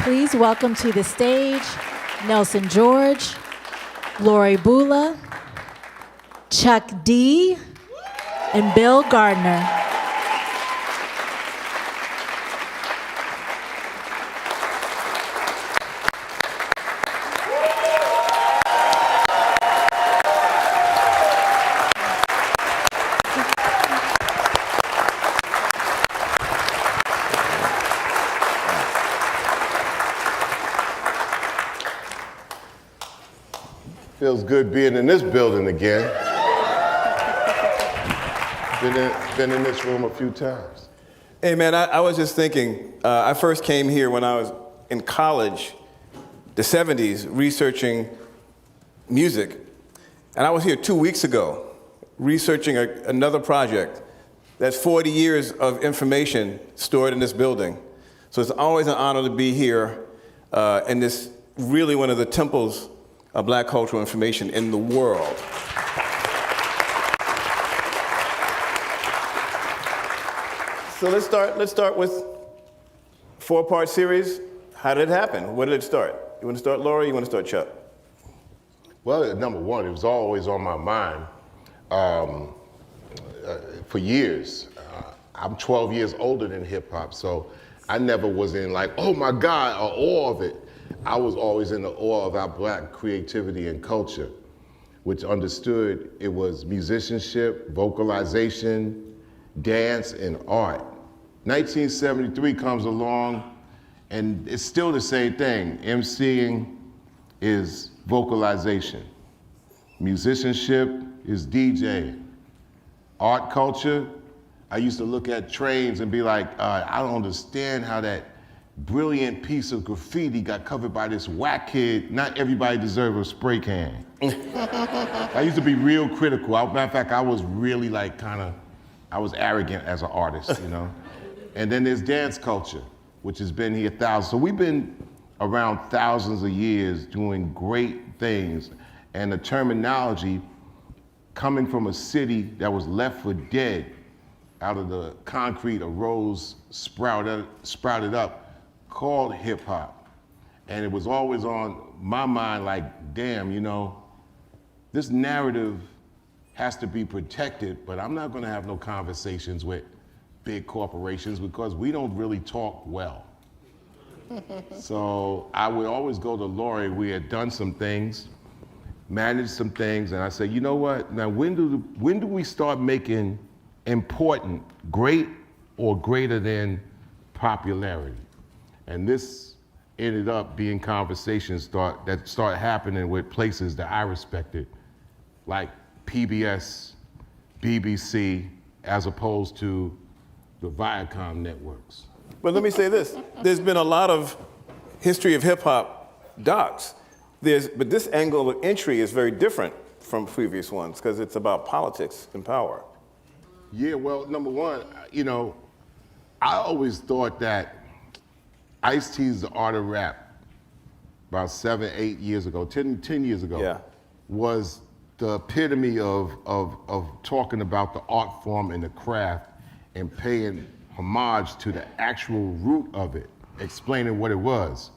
Please welcome to the stage Nelson George, Lori Bula, Chuck D, and Bill Gardner. Feels good being in this building again. Been in this room a few times. Hey man, I was just thinking, I first came here when I was in college, the 70s, researching music. And I was here 2 weeks ago, researching another project that's 40 years of information stored in this building. So it's always an honor to be here in this really one of the temples of Black cultural information in the world. So let's start with four-part series. How did it happen? Where did it start? You want to start, Lori? You want to start, Chuck? Well, number one, it was always on my mind for years. I'm 12 years older than hip hop, so I never was in like, oh my God, or awe of it. I was always in the awe of our Black creativity and culture, which understood it was musicianship, vocalization, dance, and art. 1973 comes along, and it's still the same thing. MCing is vocalization. Musicianship is DJing. Art culture, I used to look at trains and be like, I don't understand how that brilliant piece of graffiti got covered by this whack kid. Not everybody deserves a spray can. I used to be real critical. Matter of fact, I was really like I was arrogant as an artist, you know? And then there's dance culture, which has been here thousands. So we've been around thousands of years doing great things. And the terminology coming from a city that was left for dead, out of the concrete arose, sprouted up, called hip hop. And it was always on my mind like, damn, you know, this narrative has to be protected, but I'm not gonna have no conversations with big corporations because we don't really talk well. So I would always go to Lori. We had done some things, managed some things, and I said, you know what, now when do we start making important, great or greater than popularity? And this ended up being conversations that started happening with places that I respected, like PBS, BBC, as opposed to the Viacom networks. But let me say this, there's been a lot of history of hip hop docs. But this angle of entry is very different from previous ones because it's about politics and power. Yeah, well, number one, you know, I always thought that Ice-T's The Art of Rap, about 7, 8 years ago, 10 years ago, yeah, was the epitome of talking about the art form and the craft and paying homage to the actual root of it, explaining what it was.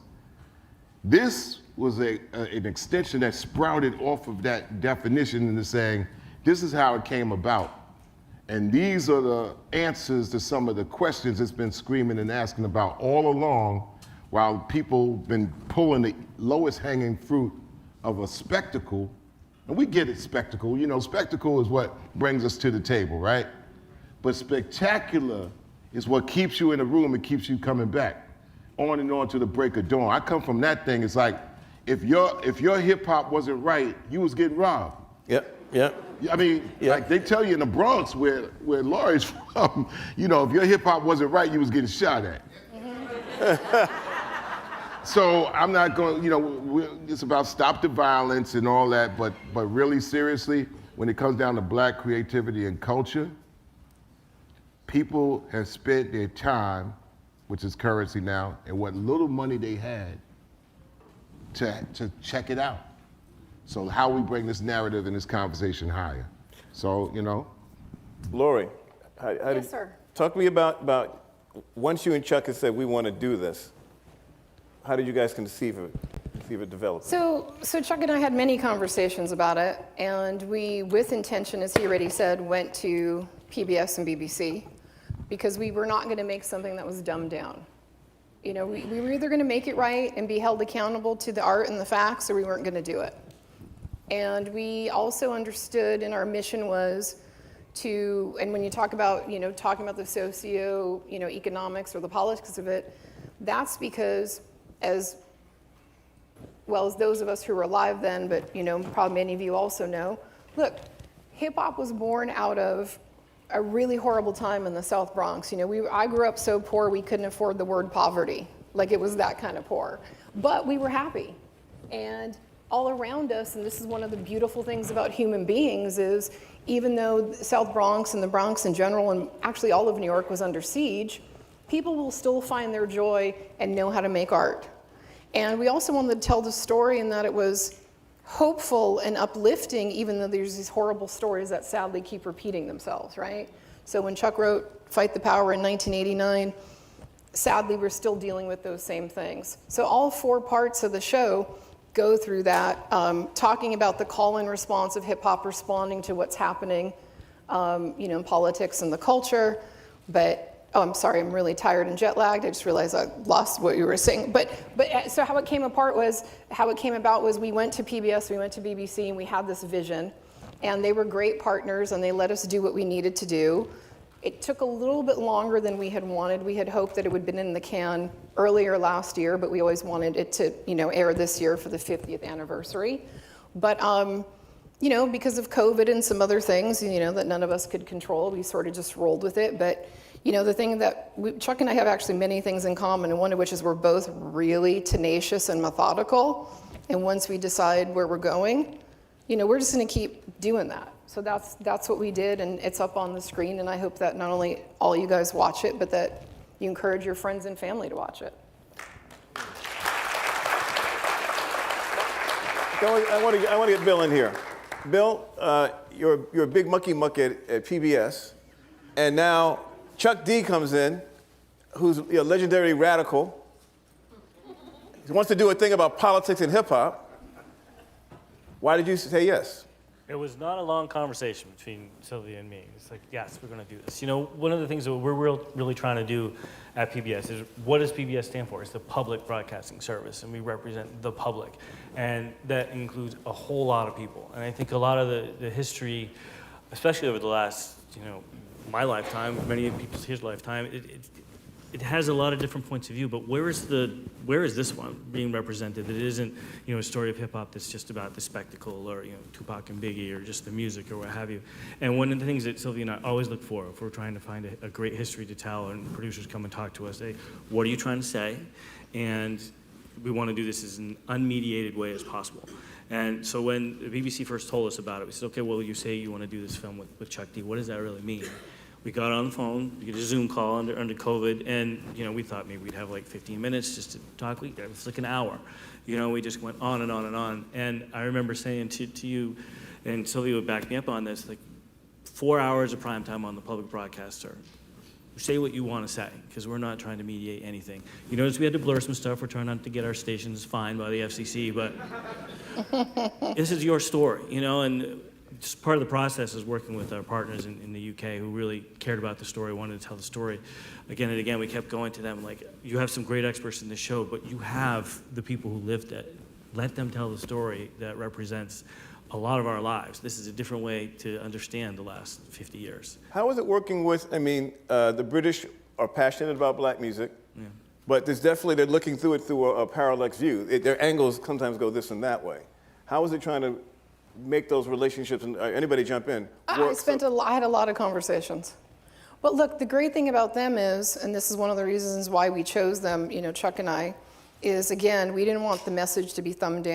This was an extension that sprouted off of that definition into saying, this is how it came about. And these are the answers to some of the questions it's been screaming and asking about all along, while people been pulling the lowest hanging fruit of a spectacle. And we get it, spectacle. You know, spectacle is what brings us to the table, right? But spectacular is what keeps you in the room and keeps you coming back on and on to the break of dawn. I come from that thing. It's like, if your hip hop wasn't right, you was getting robbed. Yep, yep. I mean, like they tell you in the Bronx where Lori's from, you know, if your hip hop wasn't right, you was getting shot at. So I'm not going, you know, it's about stop the violence and all that, but really seriously, when it comes down to Black creativity and culture, people have spent their time, which is currency now, and what little money they had to check it out. So how we bring this narrative and this conversation higher. So, you know. Lori, Yes, sir. Talk to me about once you and Chuck have said we want to do this, How did you guys conceive it developing? So Chuck and I had many conversations about it, and we, with intention, as he already said, went to PBS and BBC because we were not going to make something that was dumbed down. You know, we were either going to make it right and be held accountable to the art and the facts, or we weren't going to do it. And we also understood, and our mission was to, and when you talk about, talking about the economics or the politics of it, that's because as well as those of us who were alive then, but probably many of you also know, look, hip hop was born out of a really horrible time in the South Bronx. I grew up so poor we couldn't afford the word poverty. Like, it was that kind of poor. But we were happy. And all around us, and this is one of the beautiful things about human beings, is even though the South Bronx and the Bronx in general, and actually all of New York was under siege, people will still find their joy and know how to make art. And we also wanted to tell the story in that it was hopeful and uplifting, even though there's these horrible stories that sadly keep repeating themselves, right? So when Chuck wrote Fight the Power in 1989, sadly we're still dealing with those same things. So all 4 parts of the show go through that, talking about the call and response of hip hop responding to what's happening, in politics and the culture. But I'm sorry, I'm really tired and jet lagged. I just realized I lost what you were saying. But so how it came about was we went to PBS, we went to BBC, and we had this vision, and they were great partners, and they let us do what we needed to do. It took a little bit longer than we had wanted. We had hoped that it would have been in the can earlier last year, but we always wanted it to, air this year for the 50th anniversary. But, because of COVID and some other things, that none of us could control, we sort of just rolled with it. But, the thing that Chuck and I have actually many things in common, and one of which is we're both really tenacious and methodical. And once we decide where we're going, we're just going to keep doing that. So that's what we did, and it's up on the screen, and I hope that not only all you guys watch it, but that you encourage your friends and family to watch it. I want to get Bill in here. Bill, you're a big mucky muck at PBS, and now Chuck D comes in, who's a legendary radical. He wants to do a thing about politics and hip hop. Why did you say yes? It was not a long conversation between Sylvia and me. It's like, yes, we're going to do this. One of the things that we're really trying to do at PBS is, what does PBS stand for? It's the Public Broadcasting Service, and we represent the public. And that includes a whole lot of people. And I think a lot of the history, especially over the last, my lifetime, many of people's his lifetime, it has a lot of different points of view, but where is this one being represented? That isn't, a story of hip hop that's just about the spectacle, or Tupac and Biggie, or just the music, or what have you. And one of the things that Sylvia and I always look for, if we're trying to find a great history to tell, and producers come and talk to us, say, what are you trying to say? And we want to do this as an unmediated way as possible. And so when the BBC first told us about it, we said, okay, well, you say you want to do this film with Chuck D. What does that really mean? We got on the phone, we did a Zoom call under COVID, and we thought maybe we'd have like 15 minutes just to talk. It was like an hour. We just went on and on and on. And I remember saying to you, and Sylvia would back me up on this, like 4 hours of prime time on the public broadcaster. Say what you want to say, because we're not trying to mediate anything. You notice we had to blur some stuff. We're trying not to get our stations fined by the FCC, but this is your story, and just part of the process is working with our partners in the UK who really cared about the story, wanted to tell the story. Again and again, we kept going to them like, you have some great experts in the show, but you have the people who lived it. Let them tell the story that represents a lot of our lives. This is a different way to understand the last 50 years. How is it working with, the British are passionate about black music, yeah, but there's definitely, they're looking through it through a parallax view. Their angles sometimes go this and that way. How is it trying to make those relationships, and anybody jump in? I had a lot of conversations. But look, the great thing about them is, and this is one of the reasons why we chose them, Chuck and I, is again, we didn't want the message to be dumbed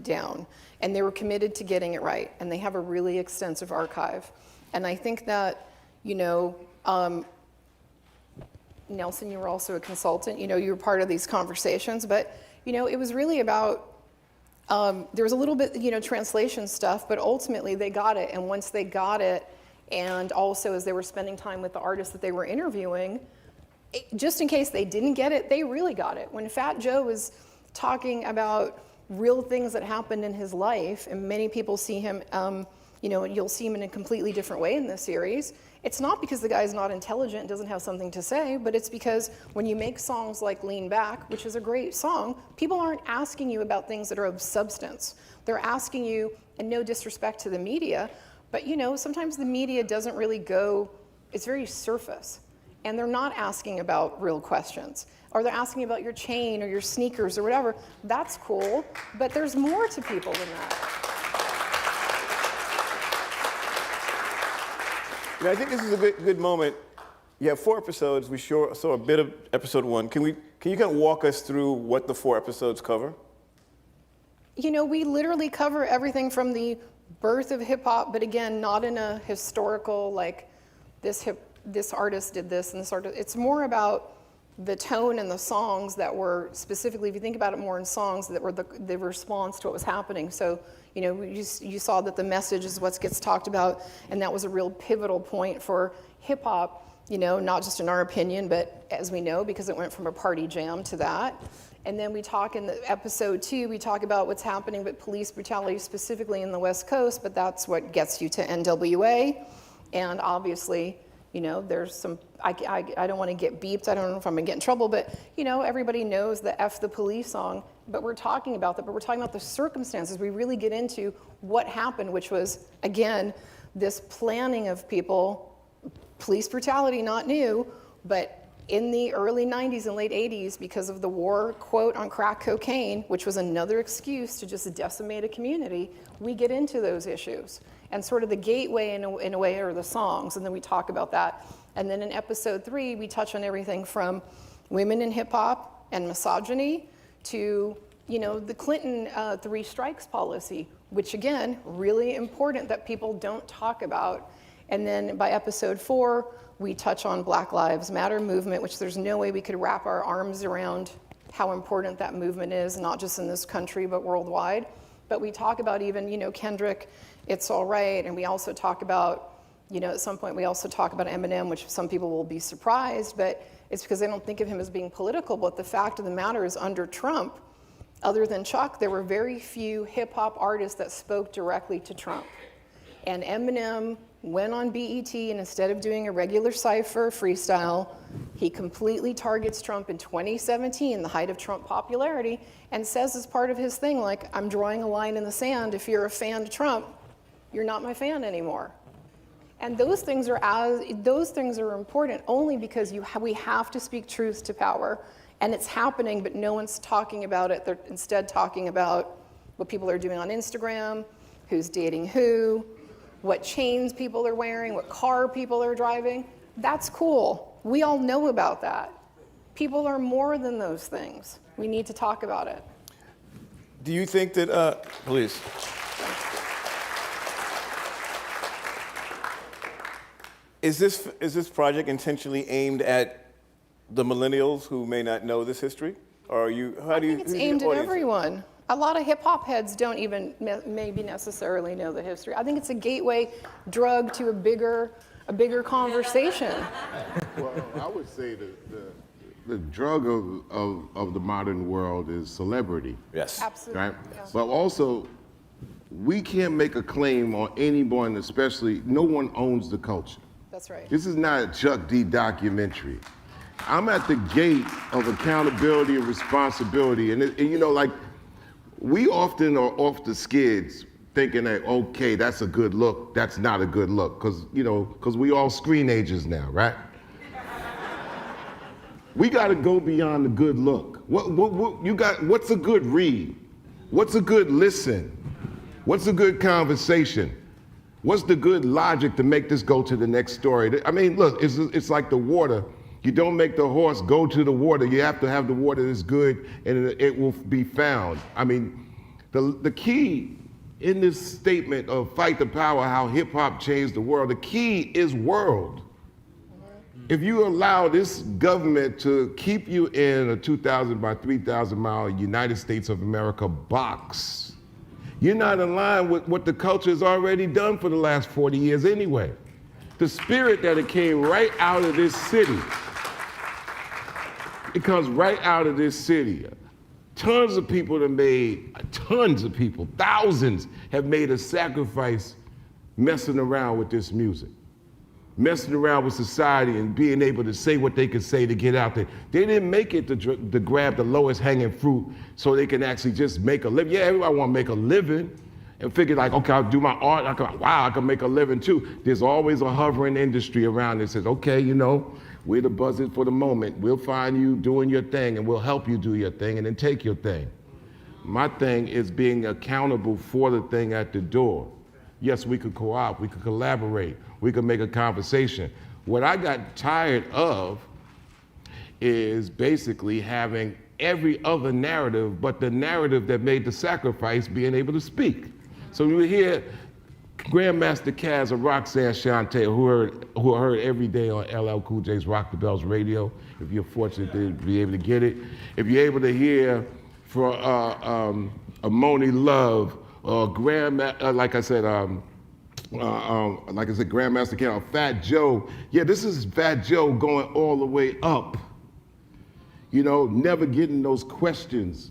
down. And they were committed to getting it right. And they have a really extensive archive. And I think that, Nelson, you were also a consultant, you were part of these conversations, but, it was really about, there was a little bit, translation stuff, but ultimately they got it. And once they got it, and also as they were spending time with the artists that they were interviewing, just in case they didn't get it, they really got it. When Fat Joe was talking about real things that happened in his life, and many people see him, you'll see him in a completely different way in this series. It's not because the guy's not intelligent and doesn't have something to say, but it's because when you make songs like Lean Back, which is a great song, people aren't asking you about things that are of substance. They're asking you, and no disrespect to the media, but sometimes the media doesn't really go, it's very surface. And they're not asking about real questions. Or they're asking about your chain or your sneakers or whatever. That's cool, but there's more to people than that. I think this is a good moment. You have 4 episodes. We saw a bit of episode 1. Can you kind of walk us through what the 4 episodes cover? We literally cover everything from the birth of hip hop, but again, not in a historical, like this artist did this and this artist. It's more about the tone and the songs that were specifically, if you think about it more in songs, that were the response to what was happening. So, you saw that the message is what gets talked about, and that was a real pivotal point for hip hop, not just in our opinion, but as we know, because it went from a party jam to that. And then we talk in the episode 2, we talk about what's happening with police brutality specifically in the West Coast, but that's what gets you to NWA. And obviously, there's some, I don't want to get beeped, I don't know if I'm going to get in trouble, but, everybody knows the F the Police song, but we're talking about that, but we're talking about the circumstances. We really get into what happened, which was, again, this planning of people, police brutality, not new, but in the early 90s and late 80s, because of the war, quote, on crack cocaine, which was another excuse to just decimate a community, we get into those issues. And sort of the gateway in a way are the songs, and then we talk about that. And then in episode 3, we touch on everything from women in hip hop and misogyny to, the Clinton 3 strikes policy, which again, really important that people don't talk about. And then by episode 4, we touch on Black Lives Matter movement, which there's no way we could wrap our arms around how important that movement is, not just in this country, but worldwide. But we talk about even, Kendrick, It's All Right, and we also talk about, at some point we also talk about Eminem, which some people will be surprised, but it's because they don't think of him as being political. But the fact of the matter is, under Trump, other than Chuck, there were very few hip-hop artists that spoke directly to Trump. And Eminem went on BET, and instead of doing a regular cypher freestyle, he completely targets Trump in 2017, the height of Trump popularity, and says as part of his thing, like, I'm drawing a line in the sand. If you're a fan of Trump, you're not my fan anymore. And those things are important only because we have to speak truth to power, and it's happening, but no one's talking about it. They're instead talking about what people are doing on Instagram, who's dating who, what chains people are wearing, what car people are driving. That's cool. We all know about that. People are more than those things. We need to talk about it. Do you think that, please. Is this project intentionally aimed at the millennials who may not know this history? Or I think it's aimed at everyone. A lot of hip hop heads don't even maybe necessarily know the history. I think it's a gateway drug to a bigger conversation. Well, I would say the drug of the modern world is celebrity. Yes. Absolutely. Right? Yeah. But also, we can't make a claim on anyone, especially, no one owns the culture. That's right. This is not a Chuck D documentary. I'm at the gate of accountability and responsibility, and like, we often are off the skids thinking that, okay, that's a good look, that's not a good look, because we all screen ages now, right? We got to go beyond the good look. What's a good read? What's a good listen? What's a good conversation? What's the good logic to make this go to the next story? I mean, look, it's like the water. You don't make the horse go to the water. You have to have the water that's good, and it will be found. I mean, the key in this statement of fight the power, how hip hop changed the world, the key is world. If you allow this government to keep you in a 2,000 by 3,000 mile United States of America box, you're not in line with what the culture has already done for the last 40 years anyway. The spirit that it came right out of this city. It comes right out of this city. Tons of people thousands have made a sacrifice messing around with this music, messing around with society and being able to say what they could say to get out there. They didn't make it to grab the lowest hanging fruit so they can actually just make a living. Yeah, everybody want to make a living and figure like, okay, I'll do my art. I can make a living too. There's always a hovering industry around that says, okay, we're the buzzers for the moment. We'll find you doing your thing and we'll help you do your thing and then take your thing. My thing is being accountable for the thing at the door. Yes, we could co-op, we could collaborate, we could make a conversation. What I got tired of is basically having every other narrative but the narrative that made the sacrifice being able to speak. So you hear Grandmaster Caz or Roxanne Shante, who are heard every day on LL Cool J's Rock the Bells radio, if you're fortunate to be able to get it. If you're able to hear for Amoni Love, like I said, Grandmaster Caz, Fat Joe. Yeah, this is Fat Joe going all the way up. Never getting those questions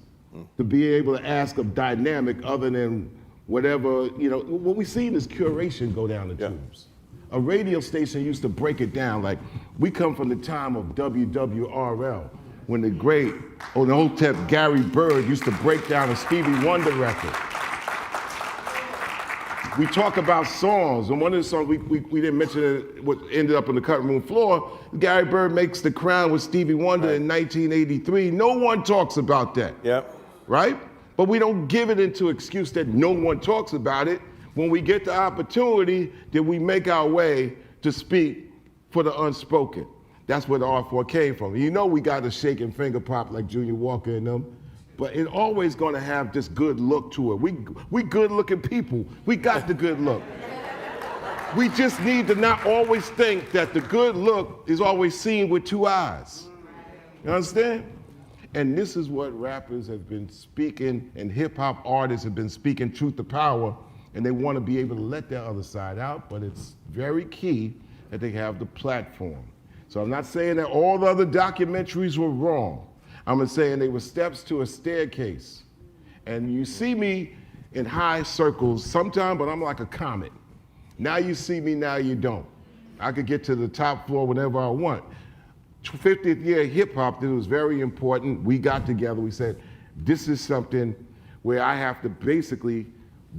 to be able to ask a dynamic other than whatever, what we seen is curation go down the tubes. A radio station used to break it down. Like, we come from the time of WWRL, when the great, on the old tip, Gary Bird used to break down a Stevie Wonder record. We talk about songs, and one of the songs we didn't mention it, what ended up on the cutting room floor, Gary Bird makes The Crown with Stevie Wonder in 1983. No one talks about that. Yep. Right? But we don't give it into excuse that no one talks about it. When we get the opportunity, then we make our way to speak for the unspoken. That's where the art form came from. We got a shaking finger pop like Junior Walker and them, but it's always gonna have this good look to it. We good looking people. We got the good look. We just need to not always think that the good look is always seen with two eyes. You understand? And this is what rappers have been speaking and hip hop artists have been speaking truth to power, and they want to be able to let their other side out, but it's very key that they have the platform. So I'm not saying that all the other documentaries were wrong. I'm saying they were steps to a staircase. And you see me in high circles sometime, but I'm like a comet. Now you see me, now you don't. I could get to the top floor whenever I want. 50th year hip hop, that was very important. We got together, we said, this is something where I have to basically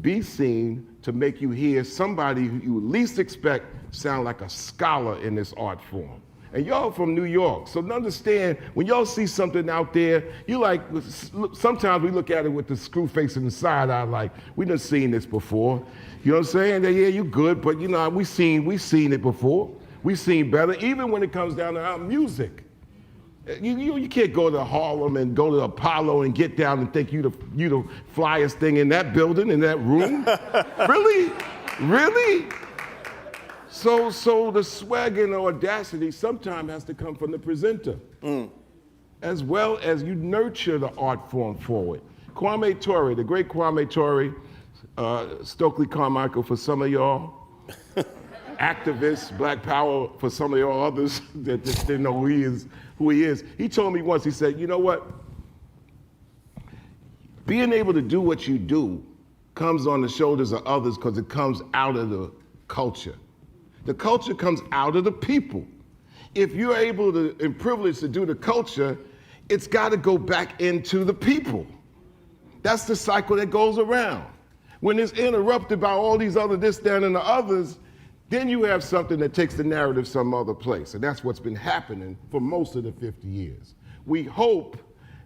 be seen to make you hear somebody who you least expect sound like a scholar in this art form. And y'all from New York, so understand, when y'all see something out there, sometimes we look at it with the screw face and the side eye like, we done seen this before. You know what I'm saying? Yeah, you good, but we seen it before. We seen better, even when it comes down to our music. You can't go to Harlem and go to Apollo and get down and think you the flyest thing in that building, in that room. Really? Really? So the swag and the audacity sometimes has to come from the presenter, as well as you nurture the art form forward. Kwame Ture, the great Kwame Ture, Stokely Carmichael for some of y'all, activist, Black Power for some of y'all others that just didn't know who he is. He told me once, he said, you know what? Being able to do what you do comes on the shoulders of others because it comes out of the culture. The culture comes out of the people. If you're able to and privileged to do the culture, it's got to go back into the people. That's the cycle that goes around. When it's interrupted by all these other this, that, and the others, then you have something that takes the narrative some other place. And that's what's been happening for most of the 50 years. We hope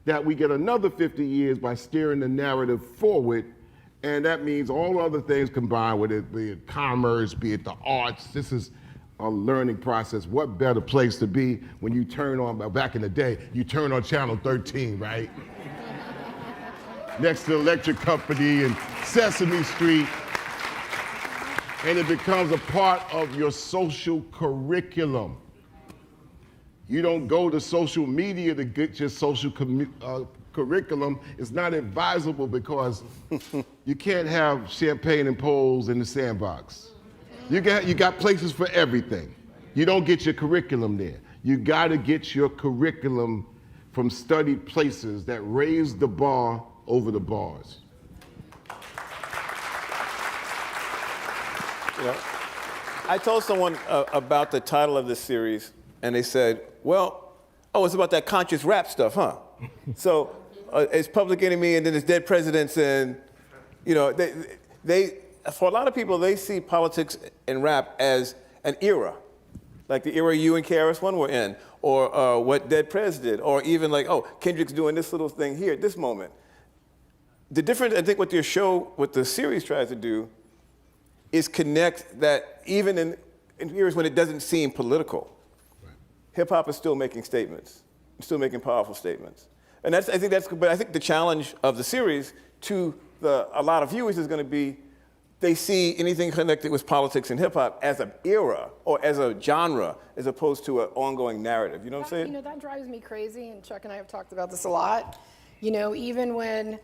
that we get another 50 years by steering the narrative forward, and that means all other things combined with it, be it commerce, be it the arts. This is a learning process. What better place to be when you turn on, back in the day, you turn on channel 13, right? Next to the electric company and Sesame Street. And it becomes a part of your social curriculum. You don't go to social media to get your social curriculum. It's not advisable because you can't have champagne and poles in the sandbox. You got places for everything. You don't get your curriculum there. You gotta get your curriculum from studied places that raised the bar over the bars. You know, I told someone about the title of this series, and they said, well, oh, it's about that conscious rap stuff, huh? So it's Public Enemy, and then it's Dead Presidents, and, you know, they for a lot of people, they see politics and rap as an era, like the era you and KRS-One were in, or what Dead Prez did, or even like, oh, Kendrick's doing this little thing here at this moment. The difference, I think, what your show, what the series tries to do, is connect that even in eras when it doesn't seem political, hip hop is still making statements, still making powerful statements. And I think the challenge of the series to a lot of viewers is going to be, they see anything connected with politics and hip hop as an era or as a genre, as opposed to an ongoing narrative. You know what I'm saying? You know, that drives me crazy, and Chuck and I have talked about this a lot. You know, even when,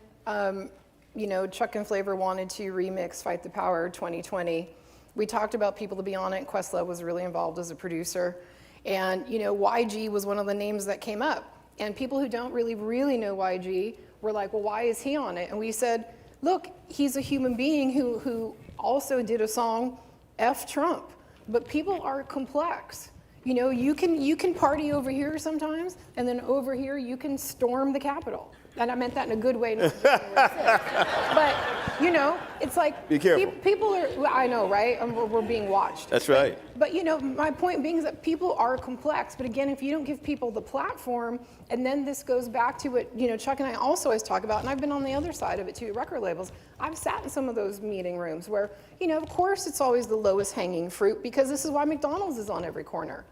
you know, Chuck and Flavor wanted to remix Fight the Power 2020, we talked about people to be on it. Questlove was really involved as a producer. And, you know, YG was one of the names that came up. And people who don't really know YG were like, well, why is he on it? And we said, look, he's a human being who also did a song, F Trump. But people are complex. You know, you can party over here sometimes, and then over here you can storm the Capitol. And I meant that in a good way, not just but, you know, it's like, be careful. People are, I know, right? We're being watched. That's right. But, you know, my point being is that people are complex. But again, if you don't give people the platform, and then this goes back to what, you know, Chuck and I also always talk about, and I've been on the other side of it too, record labels. I've sat in some of those meeting rooms where, you know, of course it's always the lowest hanging fruit, because this is why McDonald's is on every corner.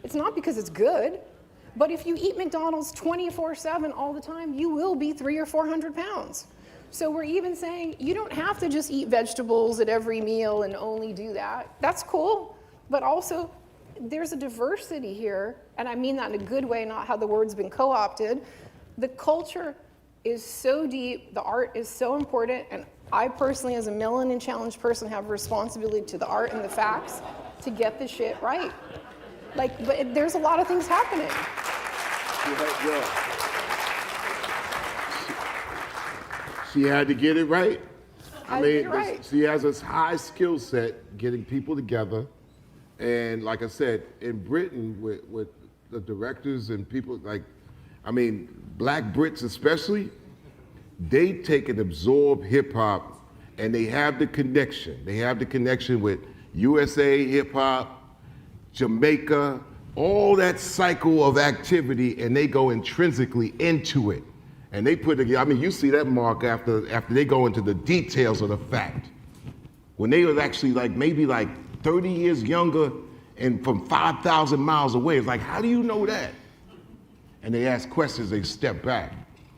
It's not because it's good. But if you eat McDonald's 24/7 all the time, you will be 300 or 400 pounds. So we're even saying you don't have to just eat vegetables at every meal and only do that. That's cool. But also, there's a diversity here, and I mean that in a good way, not how the word's been co-opted. The culture is so deep, the art is so important, and I personally, as a Melanin Challenge person, have a responsibility to the art and the facts to get the shit right. Like, but there's a lot of things happening. She had to get it right. I mean, right. she has a high skill set getting people together. And like I said, in Britain, with the directors and people like, I mean, Black Brits especially, they take and absorb hip hop, and they have the connection. They have the connection with USA hip hop, Jamaica, all that cycle of activity, and they go intrinsically into it. And they put together, I mean, you see that, Mark, after they go into the details of the fact. When they were actually like, maybe like 30 years younger and from 5,000 miles away, it's like, how do you know that? And they ask questions, they step back,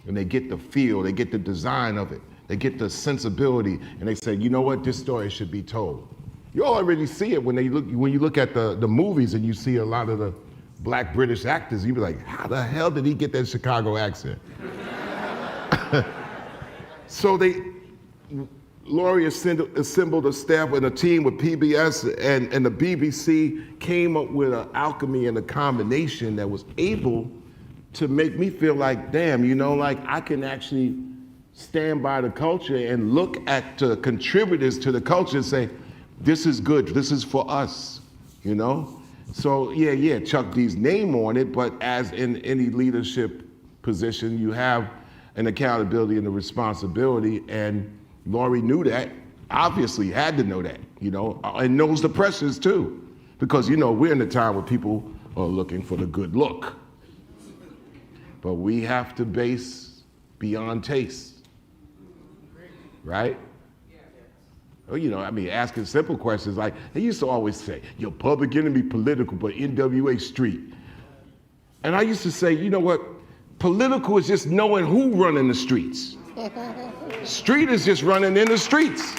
and they get the feel, they get the design of it, they get the sensibility, and they say, you know what, this story should be told. You already see it when you look at the movies and you see a lot of the Black British actors, you be like, how the hell did he get that Chicago accent? So Laurie assembled a staff and a team with PBS and the BBC, came up with an alchemy and a combination that was able to make me feel like, damn, you know, like I can actually stand by the culture and look at the contributors to the culture and say, this is good, this is for us, you know? So yeah, Chuck D's name on it, but as in any leadership position, you have an accountability and a responsibility, and Laurie knew that, obviously had to know that, you know, and knows the pressures too. Because, you know, we're in a time where people are looking for the good look. But we have to base beyond taste, right? Well, you know, I mean, asking simple questions like, they used to always say, your Public Enemy political, but NWA street. And I used to say, you know what? Political is just knowing who running the streets. Street is just running in the streets.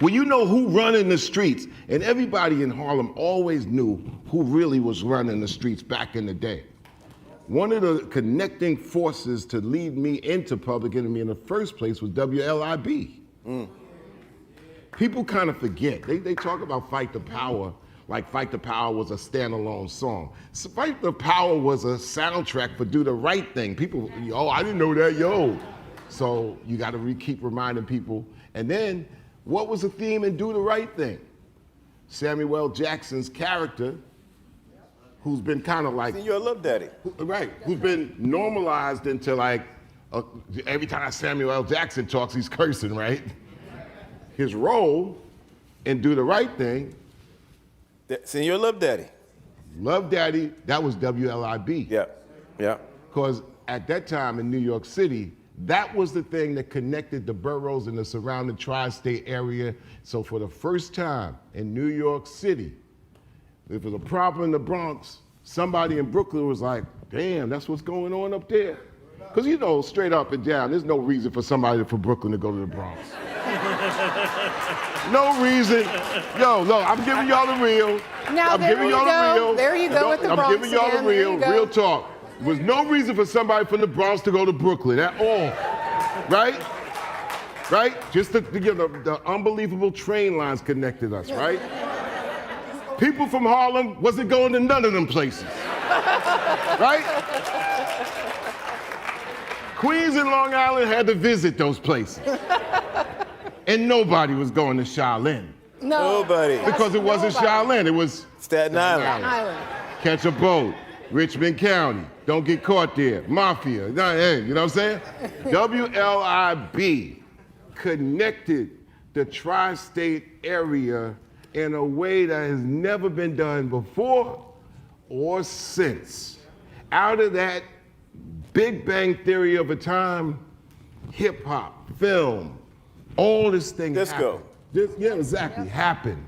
When you know who running the streets, and everybody in Harlem always knew who really was running the streets back in the day. One of the connecting forces to lead me into Public Enemy in the first place was WLIB. People kind of forget. They talk about Fight the Power like Fight the Power was a standalone song. So Fight the Power was a soundtrack for Do the Right Thing. People, oh, I didn't know that, yo. So you got to keep reminding people. And then, what was the theme in Do the Right Thing? Samuel L. Jackson's character, who's been kind of like... You're a love daddy. Right, who's been normalized into like, every time Samuel L. Jackson talks, he's cursing, right? His role in Do the Right Thing... Senior Love Daddy. Love Daddy, that was WLIB. Yeah, yeah. Because at that time in New York City, that was the thing that connected the boroughs in the surrounding tri-state area. So for the first time in New York City, if there was a problem in the Bronx, somebody in Brooklyn was like, damn, that's what's going on up there. Because you know, straight up and down, there's no reason for somebody from Brooklyn to go to the Bronx. No reason. Yo, look, I'm giving y'all the real. Now, I'm there giving you y'all go. the real. There you go with the I'm Bronx giving y'all again. the There real, you go. real talk. There was no reason for somebody from the Bronx to go to Brooklyn at all. Right? Right? Just the unbelievable train lines connected us, right? People from Harlem wasn't going to none of them places. Right? Queens and Long Island had to visit those places. And nobody was going to Shaolin. No. Nobody. Because it wasn't Nobody. Shaolin, it was Staten Island. Island. Catch a boat, Richmond County, don't get caught there, Mafia, hey, you know what I'm saying? WLIB connected the tri-state area in a way that has never been done before or since. Out of that Big Bang Theory of a time, hip hop, film, all this thing Disco. happened. Yeah, exactly, happened.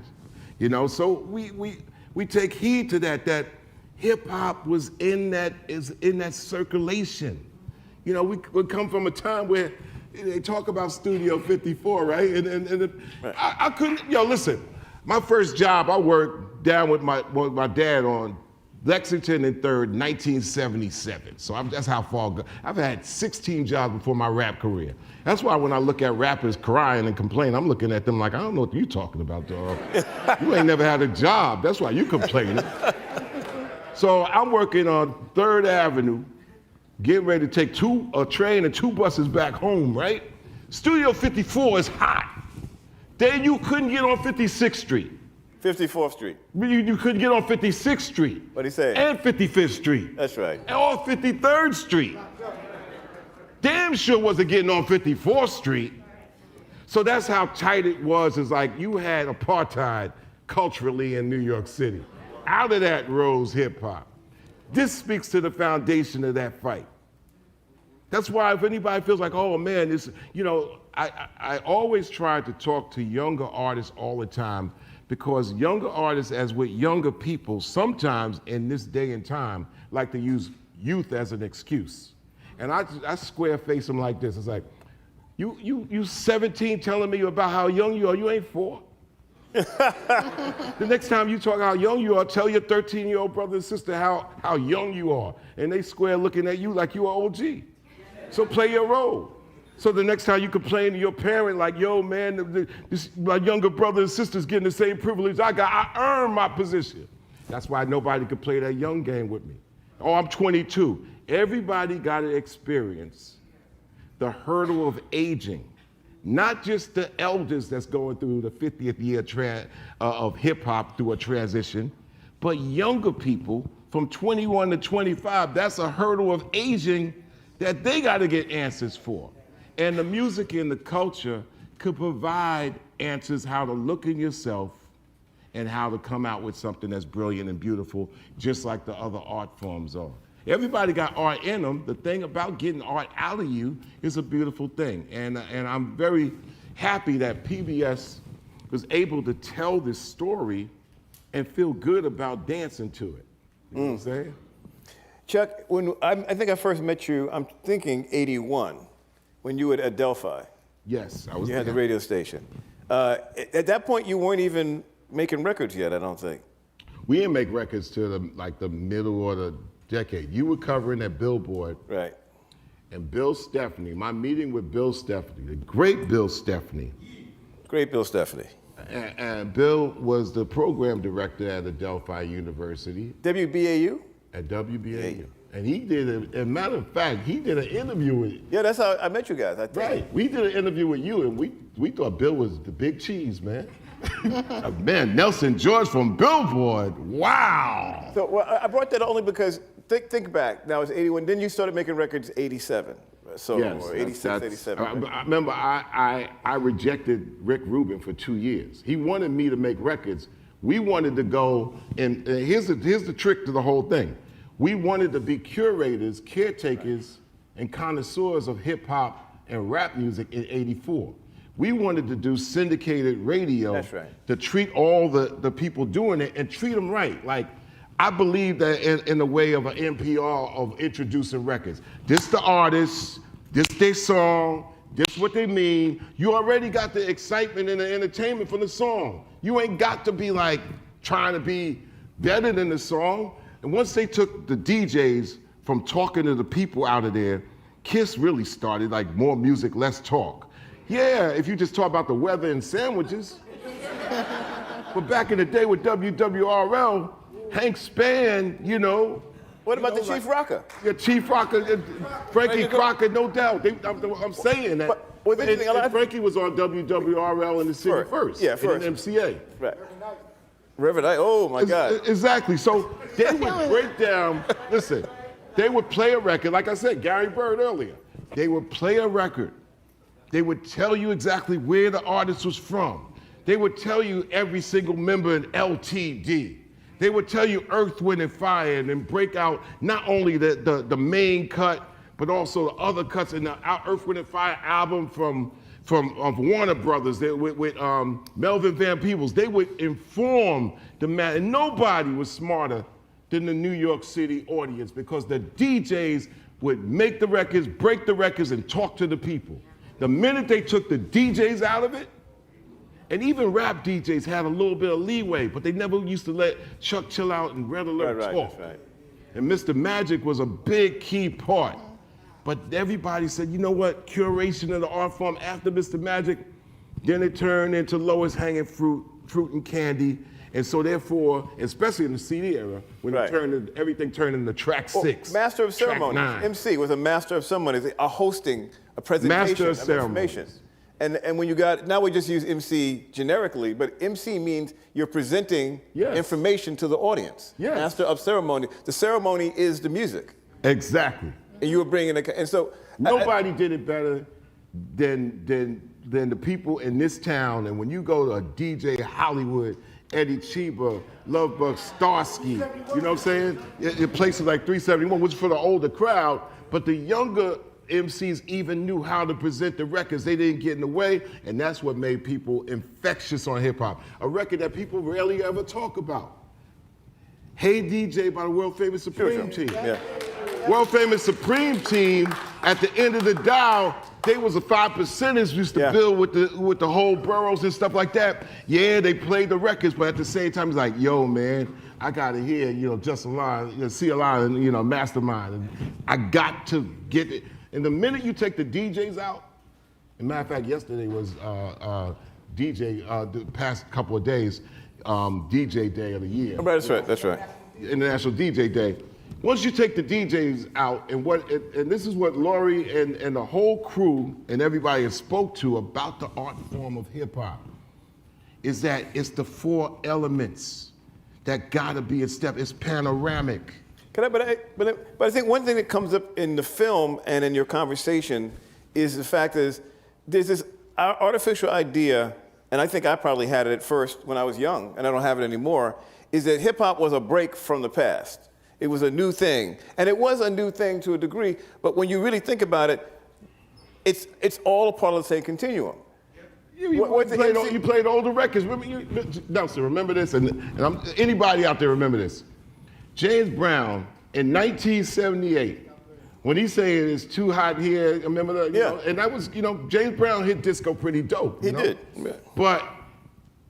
You know, so we take heed to that hip hop was is in that circulation. You know, we come from a time where they talk about Studio 54, right? I couldn't, listen, my first job, I worked down with my dad on Lexington and 3rd, 1977. So that's how far I've had 16 jobs before my rap career. That's why when I look at rappers crying and complaining, I'm looking at them like, I don't know what you're talking about, dog. You ain't never had a job. That's why you complaining. So I'm working on 3rd Avenue, getting ready to take a train and 2 buses back home, right? Studio 54 is hot. Then you couldn't get on 56th Street. 54th Street. You couldn't get on 56th Street. What'd he say? And 55th Street. That's right. Or 53rd Street. Damn sure wasn't getting on 54th Street. So that's how tight it was. It's like you had apartheid culturally in New York City. Out of that rose hip hop. This speaks to the foundation of that fight. That's why if anybody feels like, oh man, this, I always try to talk to younger artists all the time, because younger artists, as with younger people, sometimes in this day and time, like to use youth as an excuse. And I square face them like this. It's like, you 17 telling me about how young you are, you ain't 4. The next time you talk how young you are, tell your 13-year-old brother and sister how young you are. And they square looking at you like you are OG. So play your role. So the next time you complain to your parent like, yo, man, my younger brother and sister's getting the same privilege I got, I earned my position. That's why nobody could play that young game with me. Oh, I'm 22. Everybody got to experience the hurdle of aging. Not just the elders that's going through the 50th year of hip hop through a transition, but younger people from 21 to 25, that's a hurdle of aging that they got to get answers for. And the music and the culture could provide answers how to look in yourself and how to come out with something that's brilliant and beautiful, just like the other art forms are. Everybody got art in them. The thing about getting art out of you is a beautiful thing. And I'm very happy that PBS was able to tell this story and feel good about dancing to it. You know what I'm saying? Chuck, when I think I first met you, I'm thinking 81, when you were at Delphi. Yes, I was You had the there. radio station. At that point, you weren't even making records yet, I don't think. We didn't make records till the middle of the decade. You were covering at Billboard. Right. And Bill Stephanie, my meeting with Bill Stephanie, the great Bill Stephanie. Great Bill Stephanie. And Bill was the program director at Adelphi University WBAU? at WBAU. And he did, as a matter of fact, he did an interview with you. Yeah, that's how I met you guys. I think. Right. We did an interview with you, and we thought Bill was the big cheese, man. Man, Nelson George from Billboard. Wow. So well, I brought that only because think back. Now it's 81. Then you started making records 87. So Yes, or 86, 87. I remember I rejected Rick Rubin for 2 years. He wanted me to make records. We wanted to go, and here's the trick to the whole thing. We wanted to be curators, caretakers, and connoisseurs of hip hop and rap music in '84. We wanted to do syndicated radio. That's right. To treat all the people doing it and treat them right. Like, I believe that in the way of an NPR of introducing records. This the artist, this their song, this what they mean. You already got the excitement and the entertainment from the song. You ain't got to be like trying to be better than the song. And once they took the DJs from talking to the people out of there, KISS really started like more music, less talk. Yeah, if you just talk about the weather and sandwiches. But back in the day with WWRL, Hank Spann, you know. What about the Chief Rocker? Yeah, Chief Rocker, Frankie Crocker, no doubt. I'm saying that. But the thing, and Frankie was on WWRL in the city first. Yeah, first. In MCA. Right. Revitalizing. Oh my God. Exactly. So they would break down. Listen, they would play a record. Like I said, Gary Bird earlier. They would play a record. They would tell you exactly where the artist was from. They would tell you every single member in LTD. They would tell you Earth, Wind, and Fire, and then break out not only the main cut, but also the other cuts in the Earth, Wind, and Fire album from Warner Brothers with Melvin Van Peebles. They would inform the man, and nobody was smarter than the New York City audience, because the DJs would make the records, break the records, and talk to the people. The minute they took the DJs out of it, and even rap DJs had a little bit of leeway, but they never used to let Chuck Chill Out and Red Alert talk. Right. And Mr. Magic was a big key part. But everybody said, you know what, curation of the art form after Mr. Magic, then it turned into lowest hanging fruit and candy. And so therefore, especially in the CD era, when everything turned into track 6. Master of track ceremonies. 9. MC was a master of ceremonies, a hosting, a presentation Master of ceremonies. information. And when you got, now we just use MC generically, but MC means you're presenting information to the audience. Yes. Master of ceremony. The ceremony is the music. Exactly. And you were bringing it, and so. Nobody did it better than the people in this town. And when you go to a DJ Hollywood, Eddie Chiba, Lovebug, Starsky, you know what I'm saying? In places like 371, which is for the older crowd, but the younger MCs even knew how to present the records. They didn't get in the way, and that's what made people infectious on hip hop. A record that people rarely ever talk about. Hey DJ by the world famous Supreme Team. Yeah. World famous Supreme Team, at the end of the dial, they was a 5%ers used to build with the whole boroughs and stuff like that. Yeah, they played the records, but at the same time, it's like, yo, man, I gotta hear, Just a Line, See a Line, and, Mastermind. And I got to get it. And the minute you take the DJs out, as a matter of fact, yesterday was the past couple of days, DJ Day of the year. That's right. International DJ Day. Once you take the DJs out, and this is what Laurie and the whole crew and everybody has spoke to about the art form of hip hop, is that it's the 4 elements that gotta be in step. It's panoramic. But I think one thing that comes up in the film and in your conversation is the fact that there's this artificial idea, and I think I probably had it at first when I was young, and I don't have it anymore, is that hip hop was a break from the past. It was a new thing. And it was a new thing to a degree, but when you really think about it, it's all a part of the same continuum. You played older records. Nelson, remember this, and anybody out there remember this. James Brown in 1978, when he said it's too hot here, remember that? You know, and that was, James Brown hit disco pretty dope. He did. Yeah. But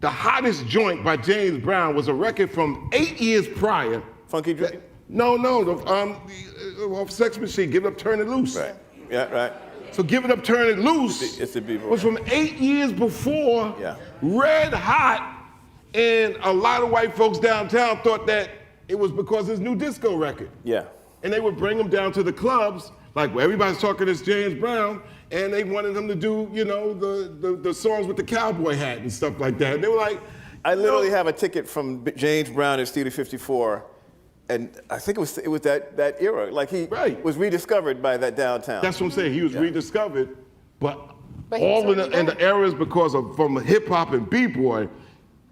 the hottest joint by James Brown was a record from 8 years prior. Funky Dream? No, Sex Machine, Give It Up, Turn It Loose. Right. Yeah, right. So Give It Up, Turn It Loose It's the B-boy. was from 8 years before, Yeah. red hot, and a lot of white folks downtown thought that it was because of his new disco record. Yeah. And they would bring him down to the clubs, like where everybody's talking this James Brown, and they wanted him to do, you know, the songs with the cowboy hat and stuff like that. And they were like, I literally have a ticket from James Brown at Studio 54, and I think it was that era. Like he was rediscovered by that downtown. That's what I'm saying. He was rediscovered, but But all he's in the already eras because of from hip hop and b-boy,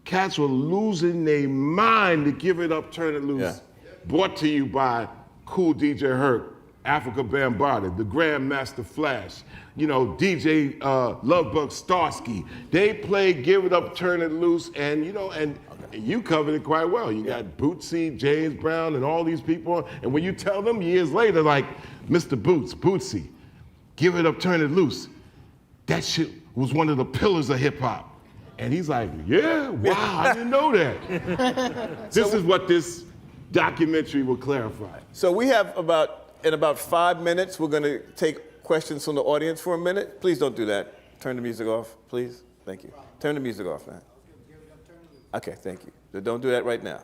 cats were losing their mind to Give It Up, Turn It Loose. Yeah. Brought to you by Cool DJ Herc, Africa Bambaataa, the Grandmaster Flash, you know, DJ Lovebug Starsky. They played Give It Up, Turn It Loose, and you know, and you covered it quite well. You got Bootsy, James Brown, and all these people. And when you tell them years later, like, Mr. Bootsy, Give It Up, Turn It Loose, that shit was one of the pillars of hip hop. And he's like, yeah, wow, I didn't know that. This is what this documentary will clarify. So we have in about 5 minutes, we're going to take questions from the audience for a minute. Please don't do that. Turn the music off, please. Thank you. Turn the music off, man. Okay, thank you. So don't do that right now.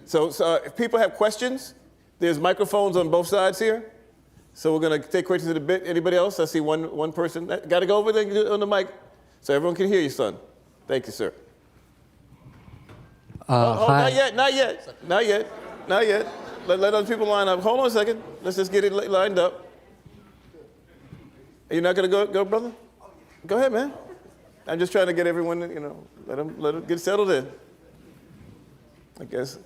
So if people have questions, there's microphones on both sides here. So we're going to take questions in a bit. Anybody else? I see one person. Got to go over there on the mic so everyone can hear you, son. Thank you, sir. Hi. Not yet. Let other people line up. Hold on a second. Let's just get it lined up. Are you not going to go, brother? Go ahead, man. I'm just trying to get everyone, you know, let them get settled in. I guess.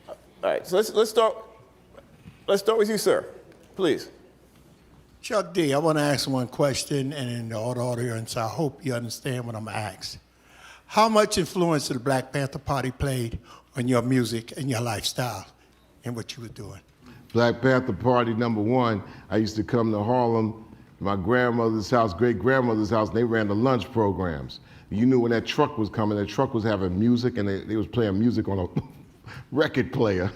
All right, so let's start with you, sir. Please. Chuck D, I want to ask one question, and in the audience, I hope you understand what I'm asking. How much influence did the Black Panther Party played on your music and your lifestyle and what you were doing? Black Panther Party, number one, I used to come to Harlem, my grandmother's house, great-grandmother's house, and they ran the lunch programs. You knew when that truck was coming, that truck was having music, and they was playing music on a record player.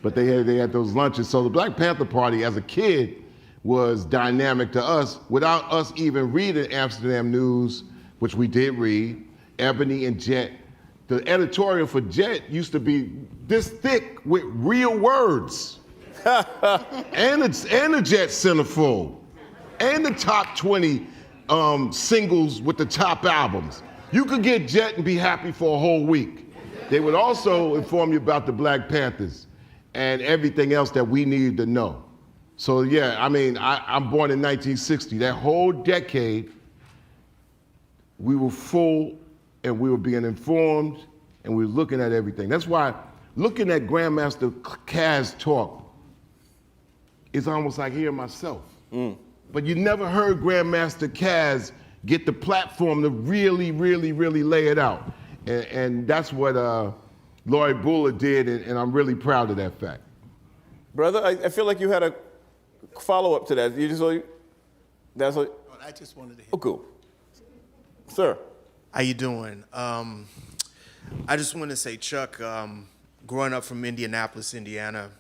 But they had those lunches. So the Black Panther Party, as a kid, was dynamic to us without us even reading Amsterdam News, which we did read, Ebony and Jet. The editorial for Jet used to be this thick with real words. and the Jet Centerfold. And the top 20 singles with the top albums. You could get Jet and be happy for a whole week. They would also inform you about the Black Panthers and everything else that we needed to know. So yeah, I mean, I'm born in 1960. That whole decade, we were full and we were being informed and we were looking at everything. That's why looking at Grandmaster Caz talk is almost like hearing myself. But you never heard Grandmaster Caz get the platform to really, really, really lay it out. And that's what Lori Buller did, and I'm really proud of that fact. Brother, I feel like you had a follow-up to that. That's what? I just wanted to hear. Oh, cool. Sir. How you doing? I just want to say, Chuck, growing up from Indianapolis, Indiana.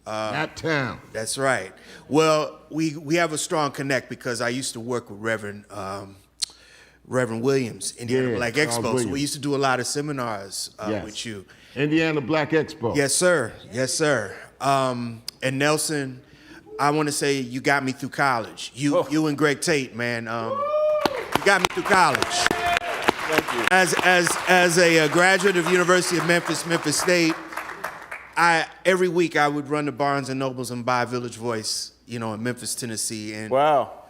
That town. That's right. Well, we have a strong connect because I used to work with Reverend Williams, Indiana Black Charles Expo. Williams. So we used to do a lot of seminars Yes. with you. Indiana Black Expo. Yes, sir. Yes, sir. And Nelson, I want to say you got me through college. You and Greg Tate, man. You got me through college. Thank you. As a graduate of University of Memphis State, every week I would run to Barnes and Nobles and buy Village Voice, in Memphis, Tennessee. And Wow.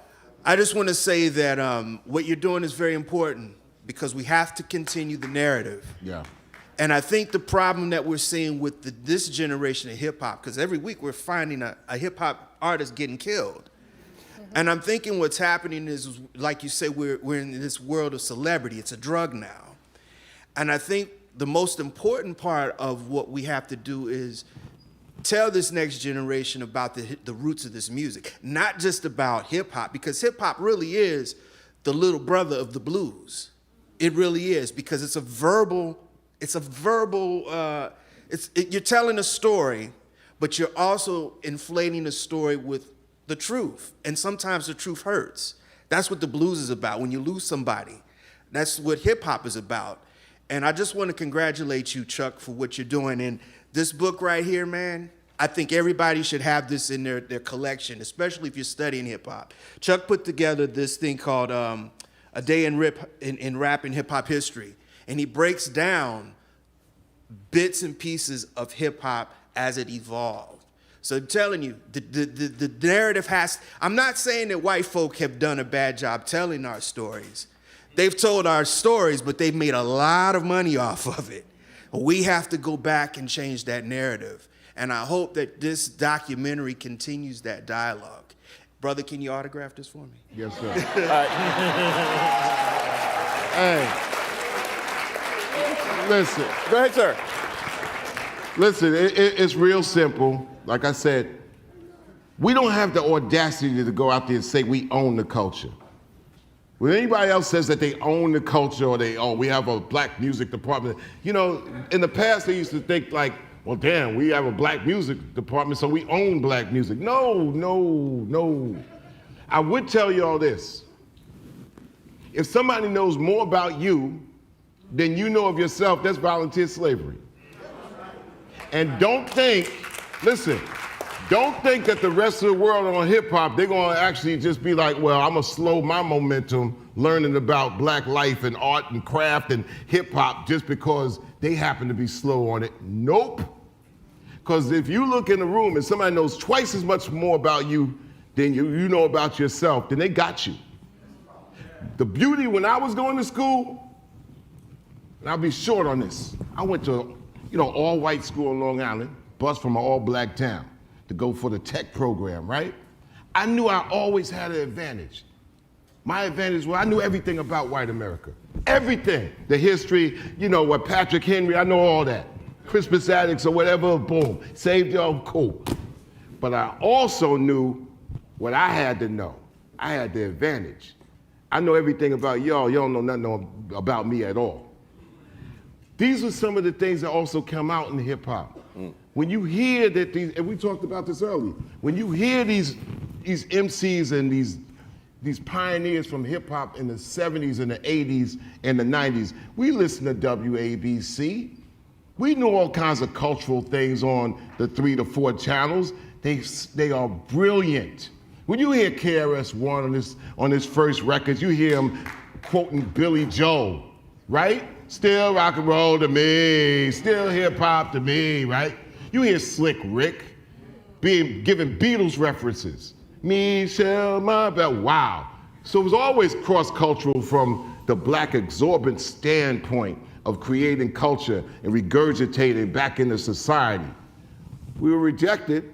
I just want to say that what you're doing is very important because we have to continue the narrative. Yeah. And I think the problem that we're seeing with this generation of hip hop, because every week we're finding a hip hop artist getting killed. And I'm thinking what's happening is, like you say, we're in this world of celebrity. It's a drug now. And I think the most important part of what we have to do is tell this next generation about the roots of this music, not just about hip hop, because hip hop really is the little brother of the blues. It really is, because you're telling a story, but you're also inflating a story with the truth. And sometimes the truth hurts. That's what the blues is about, when you lose somebody. That's what hip hop is about. And I just want to congratulate you, Chuck, for what you're doing. And this book right here, man, I think everybody should have this in their collection, especially if you're studying hip hop. Chuck put together this thing called A Day in Rap and Hip Hop History. And he breaks down bits and pieces of hip hop as it evolved. So I'm telling you, the narrative has, I'm not saying that white folk have done a bad job telling our stories. They've told our stories, but they've made a lot of money off of it. We have to go back and change that narrative. And I hope that this documentary continues that dialogue. Brother, can you autograph this for me? Yes, sir. Hey, listen. Go ahead, sir. Listen, it's real simple. Like I said, we don't have the audacity to go out there and say we own the culture. When anybody else says that they own the culture or we have a black music department, you know, in the past they used to think like, well, damn, we have a black music department, so we own black music. No. I would tell you all this. If somebody knows more about you than you know of yourself, that's volunteer slavery. And don't think that the rest of the world on hip hop, they're gonna actually just be like, well, I'm gonna slow my momentum learning about black life and art and craft and hip hop just because they happen to be slow on it. Nope. Because if you look in the room and somebody knows twice as much more about you than you know about yourself, then they got you. The beauty when I was going to school, and I'll be short on this, I went to all white school in Long Island, bus from an all black town to go for the tech program, right? I knew I always had an advantage. My advantage was I knew everything about white America. Everything. The history, what Patrick Henry, I know all that. Crispus Attucks or whatever, boom. Saved y'all, cool. But I also knew what I had to know. I had the advantage. I know everything about y'all. Y'all don't know nothing about me at all. These are some of the things that also come out in hip hop. When you hear that and we talked about this earlier, when you hear these MCs and these pioneers from hip hop in the 70s and the 80s and the 90s, we listened to WABC. We knew all kinds of cultural things on the 3 to 4 channels. They are brilliant. When you hear KRS-One on his first records, you hear him quoting Billy Joel, right? Still rock and roll to me, still hip hop to me, right? You hear Slick Rick giving Beatles references. Michelle, my bell, wow. So it was always cross-cultural from the black exorbitant standpoint of creating culture and regurgitating back into society. We were rejected,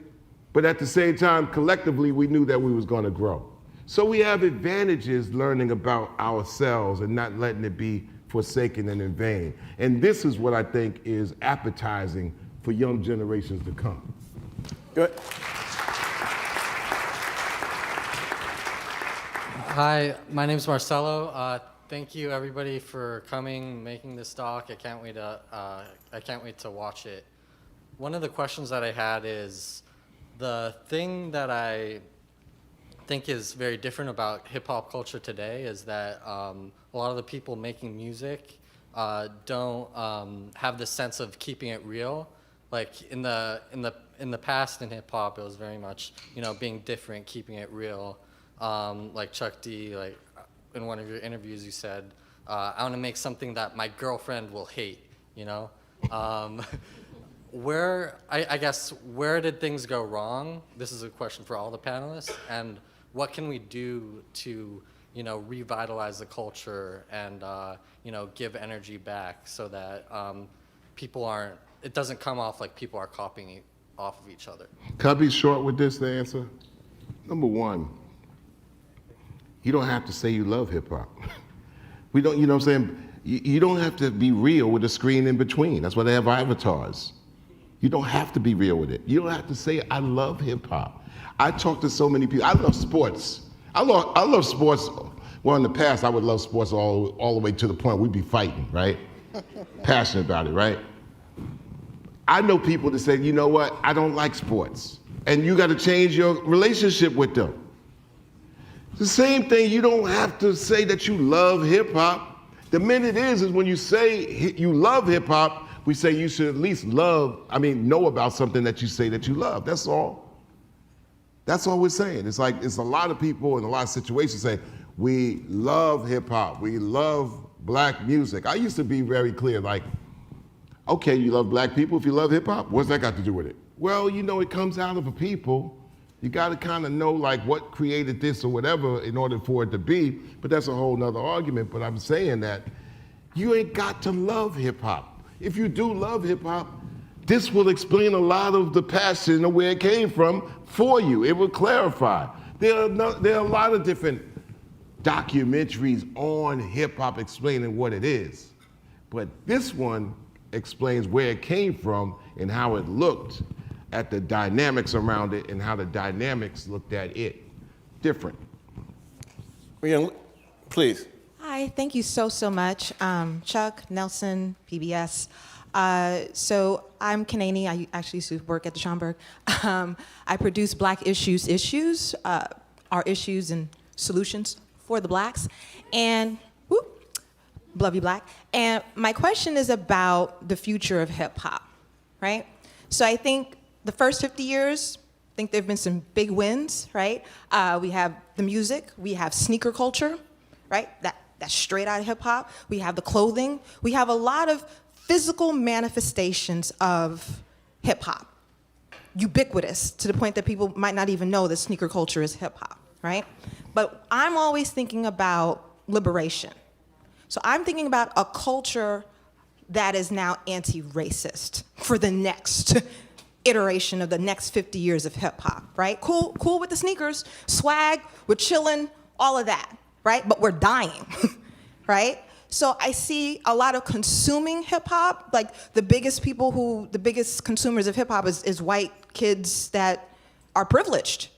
but at the same time, collectively, we knew that we was gonna grow. So we have advantages learning about ourselves and not letting it be forsaken and in vain. And this is what I think is appetizing for young generations to come. Good. Hi, my name is Marcelo. Thank you everybody for coming, making this doc. I can't wait to watch it. One of the questions that I had is the thing that I think is very different about hip hop culture today is that a lot of the people making music don't have the sense of keeping it real. Like in the past in hip hop, it was very much being different, keeping it real. Like Chuck D, like in one of your interviews, you said, "I want to make something that my girlfriend will hate." I guess where did things go wrong? This is a question for all the panelists, and what can we do to revitalize the culture and give energy back so that people aren't. It doesn't come off like people are copying off of each other. Can I be short with this, the answer? Number one, you don't have to say you love hip hop. We don't, what I'm saying? You don't have to be real with a screen in between. That's why they have avatars. You don't have to be real with it. You don't have to say, I love hip hop. I talk to so many people. I love sports. I love sports. Well, in the past, I would love sports all the way to the point we'd be fighting, right? Passionate about it, right? I know people that say, you know what? I don't like sports. and you got to change your relationship with them. The same thing, you don't have to say that you love hip hop. The minute is when you say you love hip hop, we say you should at least know about something that you say that you love. That's all. That's all we're saying. It's like, it's a lot of people in a lot of situations say, we love hip hop, we love black music. I used to be very clear, like, okay, you love black people if you love hip hop? What's that got to do with it? Well, it comes out of a people. You got to kind of know like what created this or whatever in order for it to be, but that's a whole nother argument. But I'm saying that you ain't got to love hip hop. If you do love hip hop, this will explain a lot of the passion of where it came from for you. It will clarify. There are a lot of different documentaries on hip hop explaining what it is, but this one explains where it came from and how it looked at the dynamics around it and how the dynamics looked at it. Different. Please. Hi, thank you so much. Chuck, Nelson, PBS. So I'm Kanani. I actually used to work at the Schomburg. I produce Black Issues, our issues and solutions for the blacks. And, love you, Black. And my question is about the future of hip hop, right? So I think the first 50 years, I think there have been some big wins, right? We have the music, we have sneaker culture, right? That's straight out of hip hop. We have the clothing. We have a lot of physical manifestations of hip hop, ubiquitous to the point that people might not even know that sneaker culture is hip hop, right? But I'm always thinking about liberation. So I'm thinking about a culture that is now anti-racist for the next iteration of the next 50 years of hip hop, right? Cool with the sneakers, swag, we're chilling, all of that, right? But we're dying, right? So I see a lot of consuming hip hop, like the biggest consumers of hip hop is white kids that are privileged.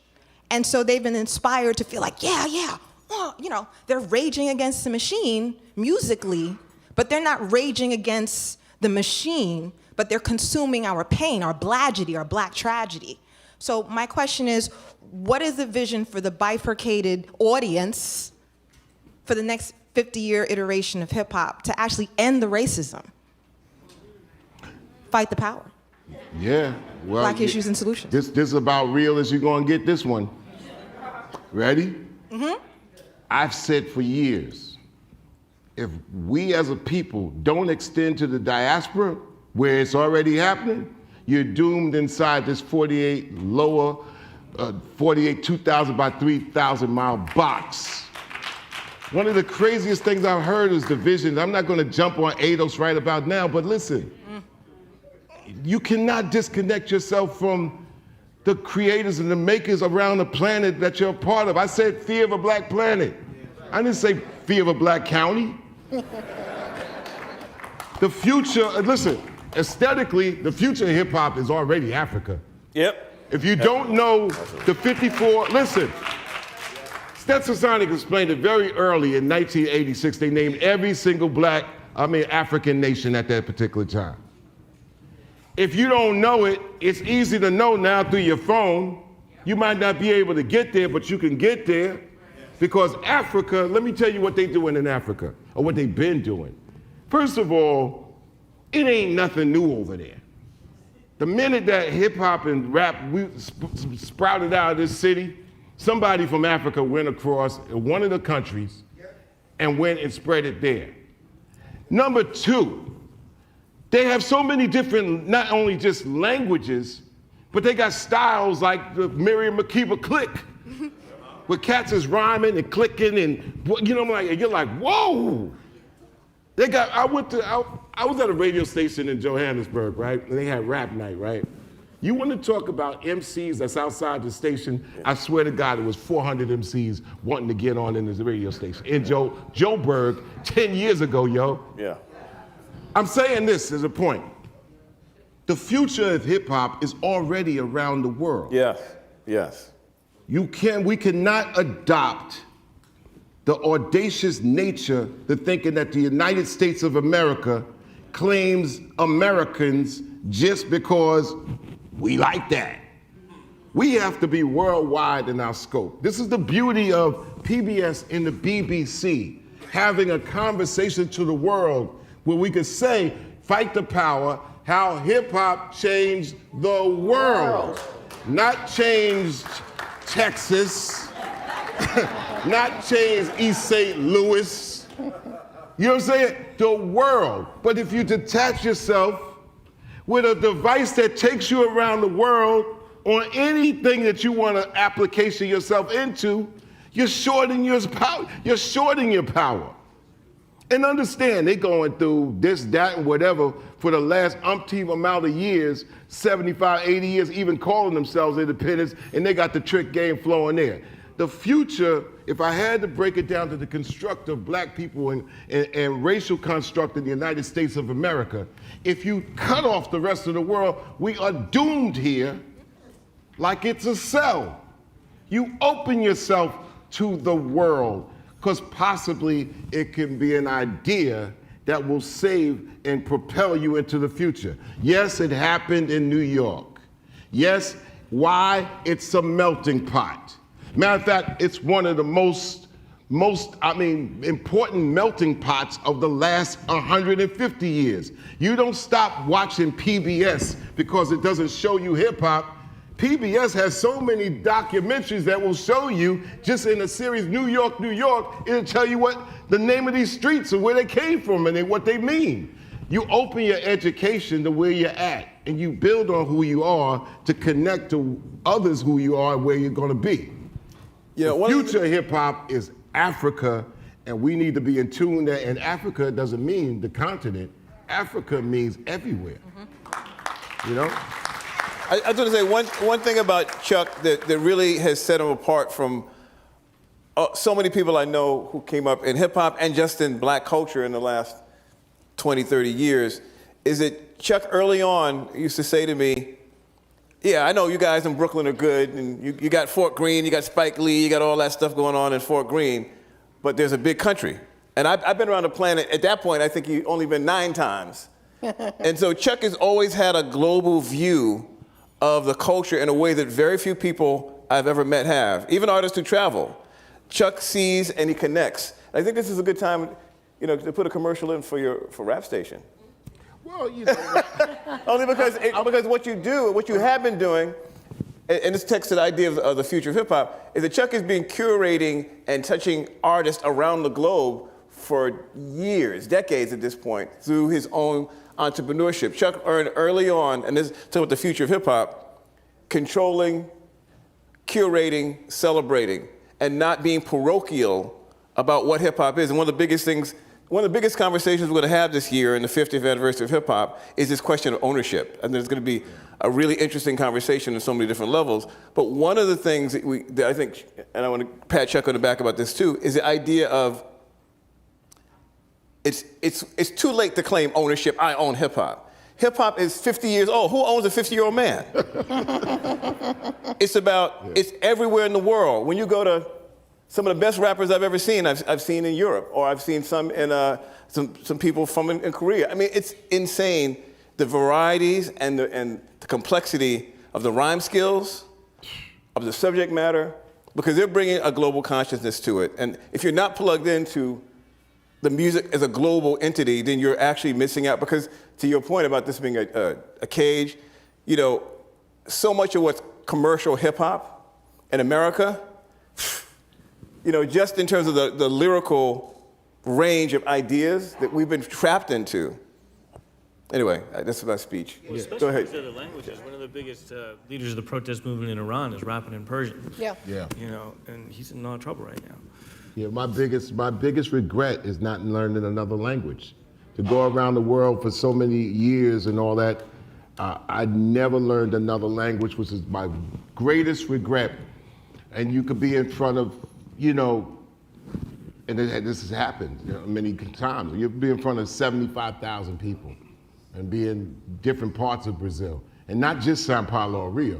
And so they've been inspired to feel like, they're raging against the machine musically, but they're not raging against the machine, but they're consuming our pain, our blagedy, our black tragedy. So my question is, what is the vision for the bifurcated audience for the next 50-year iteration of hip hop to actually end the racism? Fight the power. Yeah, well. Black issues and solutions. This is about real as you're gonna get this one. Ready? Mm-hmm. I've said for years, if we as a people don't extend to the diaspora, where it's already happening, you're doomed inside this 48 2,000 by 3,000 mile box. One of the craziest things I've heard is division. I'm not gonna jump on ADOS right about now, but listen, you cannot disconnect yourself from the creators and the makers around the planet that you're a part of. I said fear of a black planet. I didn't say fear of a black county. The future, listen, aesthetically, the future of hip hop is already Africa. Yep. If you don't know the 54, listen, Stetsasonic explained it very early in 1986. They named every single African nation at that particular time. If you don't know it, it's easy to know now through your phone. You might not be able to get there, but you can get there. Because Africa, let me tell you what they're doing in Africa, or what they've been doing. First of all, it ain't nothing new over there. The minute that hip hop and rap sprouted out of this city, somebody from Africa went across one of the countries and went and spread it there. Number two, they have so many different, not only just languages, but they got styles like the Miriam Makeba click, where cats is rhyming and clicking and, you're like, whoa. I was at a radio station in Johannesburg, right? And they had rap night, right? You want to talk about MCs that's outside the station? I swear to God, it was 400 MCs wanting to get on in this radio station in Joburg 10 years ago, yo. Yeah. I'm saying this as a point. The future of hip hop is already around the world. Yes, yes. We cannot adopt the audacious nature, the thinking that the United States of America claims Americans just because we like that. We have to be worldwide in our scope. This is the beauty of PBS and the BBC, having a conversation to the world where we could say, fight the power, how hip hop changed the world. Not changed Texas, not changed East St. Louis. You know what I'm saying? The world. But if you detach yourself with a device that takes you around the world on anything that you want to application yourself into, you're shorting your power. You're shorting your power. And understand, they're going through this, that, and whatever for the last umpteen amount of years, 75, 80 years, even calling themselves independents, and they got the trick game flowing there. The future, if I had to break it down to the construct of black people and racial construct in the United States of America, if you cut off the rest of the world, we are doomed here like it's a cell. You open yourself to the world, because possibly it can be an idea that will save and propel you into the future. Yes, it happened in New York. Yes, why? It's a melting pot. Matter of fact, it's one of the most important melting pots of the last 150 years. You don't stop watching PBS because it doesn't show you hip hop. PBS has so many documentaries that will show you, just in the series New York, New York, it'll tell you what the name of these streets and where they came from and what they mean. You open your education to where you're at, and you build on who you are to connect to others who you are and where you're gonna be. You know, the future of hip hop is Africa, and we need to be in tune there. And Africa doesn't mean the continent. Africa means everywhere. You know? I was going to say one thing about Chuck that really has set him apart from so many people I know who came up in hip hop and just in black culture in the last 20, 30 years is that Chuck early on used to say to me, yeah, I know you guys in Brooklyn are good, and you got Fort Greene, you got Spike Lee, you got all that stuff going on in Fort Greene, but there's a big country. And I've been around the planet, at that point, I think he'd only been 9 times. And so Chuck has always had a global view of the culture in a way that very few people I've ever met have, even artists who travel. Chuck sees and he connects. I think this is a good time, you know, to put a commercial in for Rap Station. Well, you know, only because what you have been doing, and this takes to the idea of the future of hip hop, is that Chuck has been curating and touching artists around the globe for years, decades at this point, through his own entrepreneurship. Chuck earned early on, and this is about the future of hip hop, controlling, curating, celebrating, and not being parochial about what hip hop is. And one of the biggest conversations we're going to have this year in the 50th anniversary of hip hop is this question of ownership. And there's going to be a really interesting conversation on so many different levels. But one of the things that I think, and I want to pat Chuck on the back about this too, is the idea of it's too late to claim ownership. I own hip hop. Hip hop is 50 years old. Who owns a 50-year-old man? It's everywhere in the world. When you go to some of the best rappers I've ever seen, I've seen in Europe, or I've seen some in some people from in Korea. I mean, it's insane, the varieties and the complexity of the rhyme skills, of the subject matter, because they're bringing a global consciousness to it. And if you're not plugged into the music as a global entity, then you're actually missing out. Because to your point about this being a cage, you know, so much of what's commercial hip hop in America, you know, just in terms of the lyrical range of ideas that we've been trapped into. Anyway, that's my speech. Well, especially go ahead. with other languages. One of the biggest leaders of the protest movement in Iran is rapping in Persian. Yeah. You know, and he's in a lot of trouble right now. Yeah, my biggest regret is not learning another language. To go around the world for so many years and all that, I never learned another language, which is my greatest regret. And you could be in front of, you know, and this has happened, you know, many times. You'll be in front of 75,000 people and be in different parts of Brazil, and not just Sao Paulo or Rio.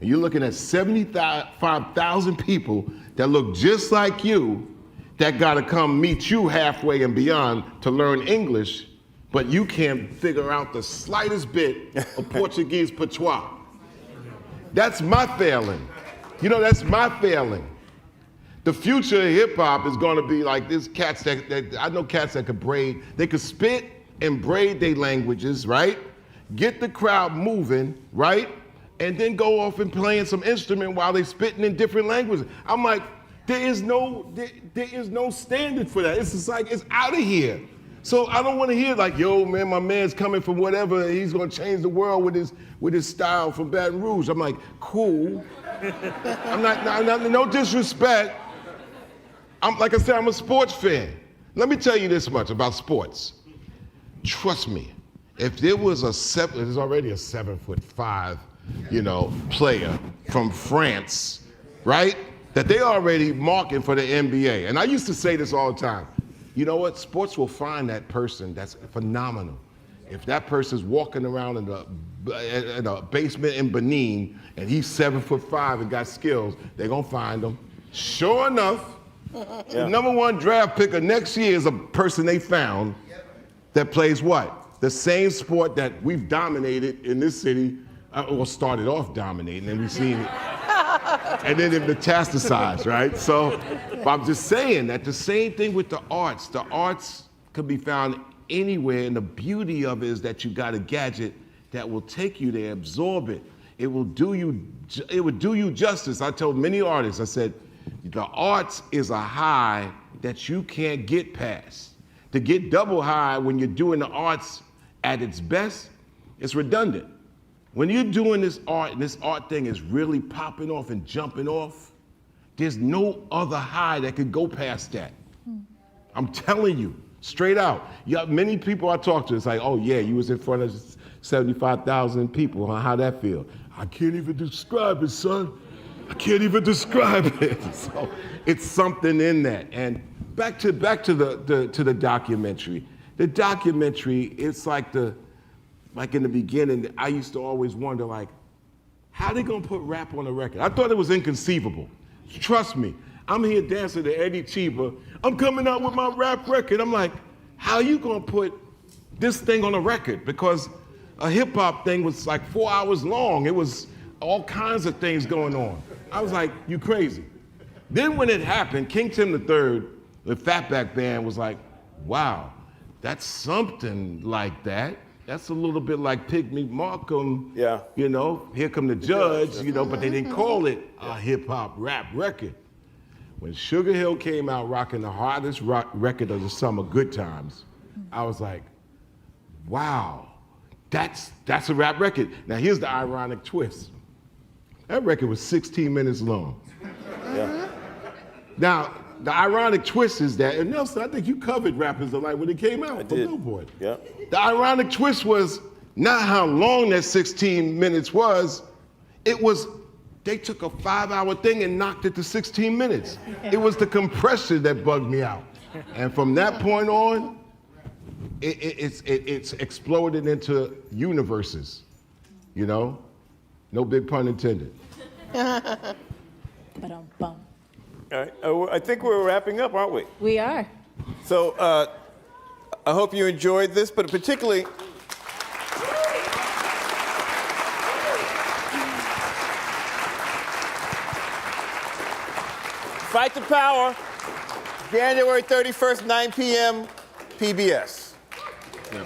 And you're looking at 75,000 people that look just like you, that gotta come meet you halfway and beyond to learn English, but you can't figure out the slightest bit of Portuguese patois. That's my failing. You know, that's my failing. The future of hip hop is gonna be like this cats that I know cats that could braid, they could spit and braid their languages, right? Get the crowd moving, right? And then go off and playing some instrument while they spitting in different languages. I'm like, there is no standard for that. It's just like, it's out of here. So I don't want to hear like, yo, man, my man's coming from whatever, he's gonna change the world with his style from Baton Rouge. I'm like, cool. I'm not, no disrespect. Like I said, I'm a sports fan. Let me tell you this much about sports. Trust me, if there was there's already a 7'5", player from France, right? That they already marking for the NBA. And I used to say this all the time. You know what? Sports will find that person that's phenomenal. If that person's walking around in a basement in Benin and he's 7'5" and got skills, they're gonna find him. Sure enough, the #1 draft pick of next year is a person they found that plays what? The same sport that we've dominated in this city, or started off dominating, and we've seen it. And then it metastasized, right? So I'm just saying that the same thing with the arts. The arts could be found anywhere, and the beauty of it is that you got a gadget that will take you there, absorb it. It would do you justice. I told many artists, I said, the arts is a high that you can't get past. To get double high when you're doing the arts at its best, it's redundant. When you're doing this art, and this art thing is really popping off and jumping off, there's no other high that could go past that. I'm telling you, straight out. Many people I talk to, it's like, oh yeah, you was in front of 75,000 people, huh? How'd that feel? I can't even describe it, son. I can't even describe it. So it's something in that. And back to the documentary. The documentary, it's like in the beginning, I used to always wonder, like, how they gonna put rap on a record? I thought it was inconceivable. Trust me, I'm here dancing to Eddie Cheever. I'm coming out with my rap record. I'm like, how you gonna put this thing on a record? Because a hip hop thing was like 4 hours long. It was all kinds of things going on. I was like, you crazy. Then when it happened, King Tim III, the Fatback Band was like, wow, that's something like that. That's a little bit like Pygmy Markham, Here Come the Judge, but they didn't call it a hip hop rap record. When Sugar Hill came out rocking the hardest rock record of the summer, Good Times, I was like, wow, that's a rap record. Now here's the ironic twist. That record was 16 minutes long. Yeah. Now, the ironic twist is that, and Nelson, I think you covered Rappers Delight when it came out for Billboard. Yeah. The ironic twist was not how long that 16 minutes was, they took a 5-hour thing and knocked it to 16 minutes. It was the compression that bugged me out. And from that point on, it's exploded into universes, No big pun intended. Ba-dum-bum. All right. I think we're wrapping up, aren't we? We are. So I hope you enjoyed this, but particularly Fight the Power, January 31st, 9 p.m., PBS.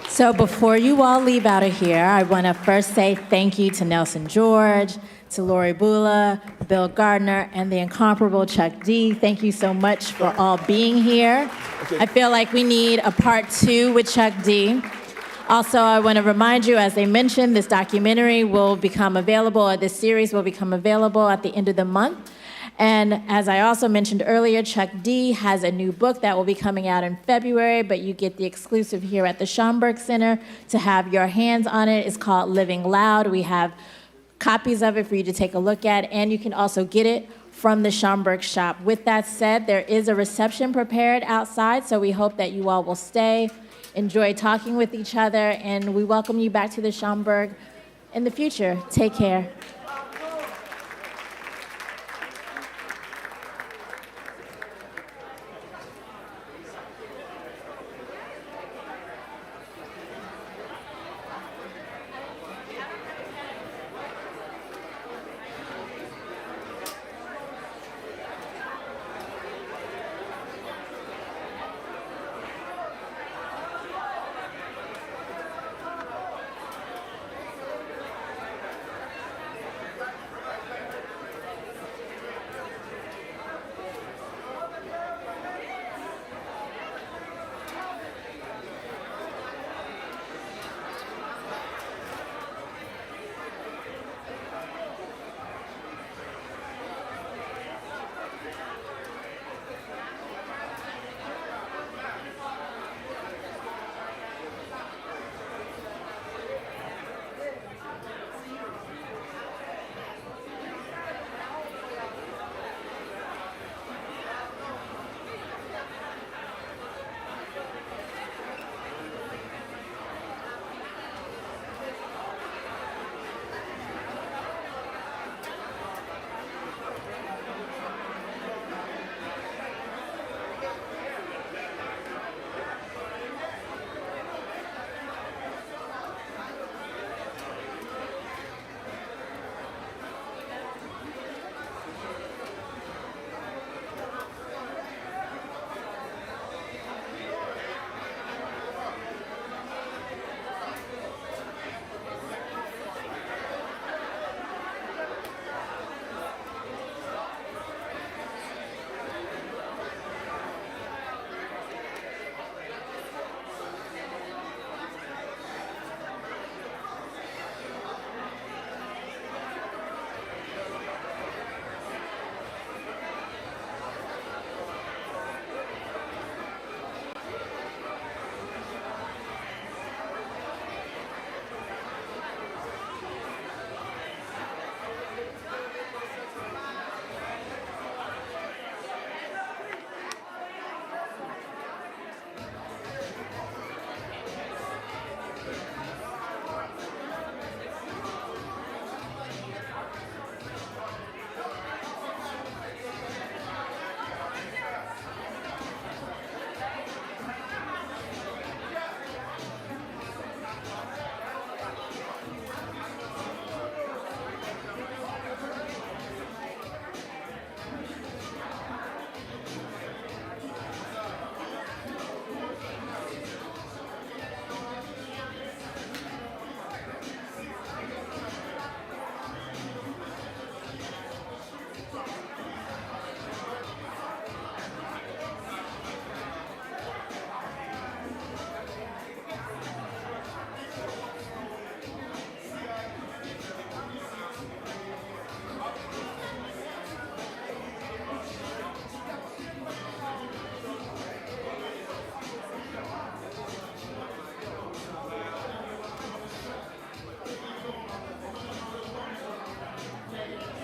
So before you all leave out of here, I want to first say thank you to Nelson George, to Lori Bula, Bill Gardner, and the incomparable Chuck D. Thank you so much for all being here. I feel like we need a part 2 with Chuck D. Also, I want to remind you, as they mentioned, this documentary will become available, or this series will become available at the end of the month. And as I also mentioned earlier, Chuck D has a new book that will be coming out in February, but you get the exclusive here at the Schomburg Center to have your hands on it. It's called Living Loud. We have copies of it for you to take a look at, and you can also get it from the Schomburg shop. With that said, there is a reception prepared outside, so we hope that you all will stay, enjoy talking with each other, and we welcome you back to the Schomburg in the future. Take care.